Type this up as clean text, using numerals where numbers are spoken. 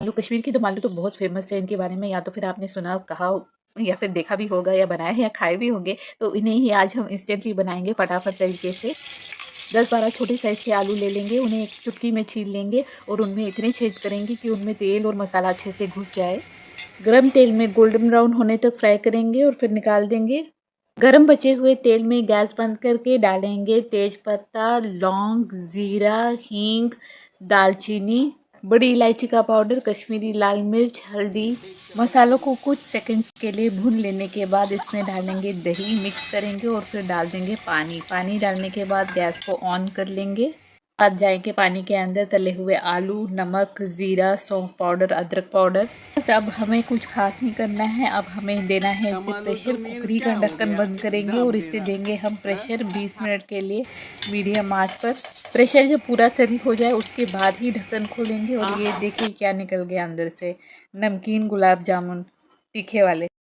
आलू कश्मीर की दम आलू तो बहुत फेमस है, इनके बारे में या तो फिर आपने सुना कहा या फिर देखा भी होगा या बनाए या खाए भी होंगे। तो इन्हें ही आज हम इंस्टेंटली बनाएंगे फटाफट तरीके से। 10-12 छोटे साइज़ के आलू ले लेंगे, उन्हें एक चुटकी में छील लेंगे और उनमें इतने छेद करेंगे कि उनमें तेल और मसाला अच्छे से घुस जाए। गरम तेल में गोल्डन ब्राउन होने तक फ्राई करेंगे और फिर निकाल देंगे। गरम बचे हुए तेल में गैस बंद करके डालेंगे तेज पत्ता, लौंग, ज़ीरा, हींग, दालचीनी, बड़ी इलायची का पाउडर, कश्मीरी लाल मिर्च, हल्दी। मसालों को कुछ सेकंड्स के लिए भून लेने के बाद इसमें डालेंगे दही, मिक्स करेंगे और फिर डाल देंगे पानी। पानी डालने के बाद गैस को ऑन कर लेंगे। बाद जाएंगे पानी के अंदर तले हुए आलू, नमक, ज़ीरा, सौंफ पाउडर, अदरक पाउडर। बस अब हमें कुछ खास नहीं करना है, अब हमें देना है इसे प्रेशर। कुकरी का ढक्कन बंद करेंगे और इसे देंगे हम प्रेशर 20 मिनट के लिए मीडियम आंच पर। प्रेशर जब पूरा सही हो जाए उसके बाद ही ढक्कन खोलेंगे और ये देखिए क्या निकल गया अंदर से, नमकीन गुलाब जामुन तीखे वाले।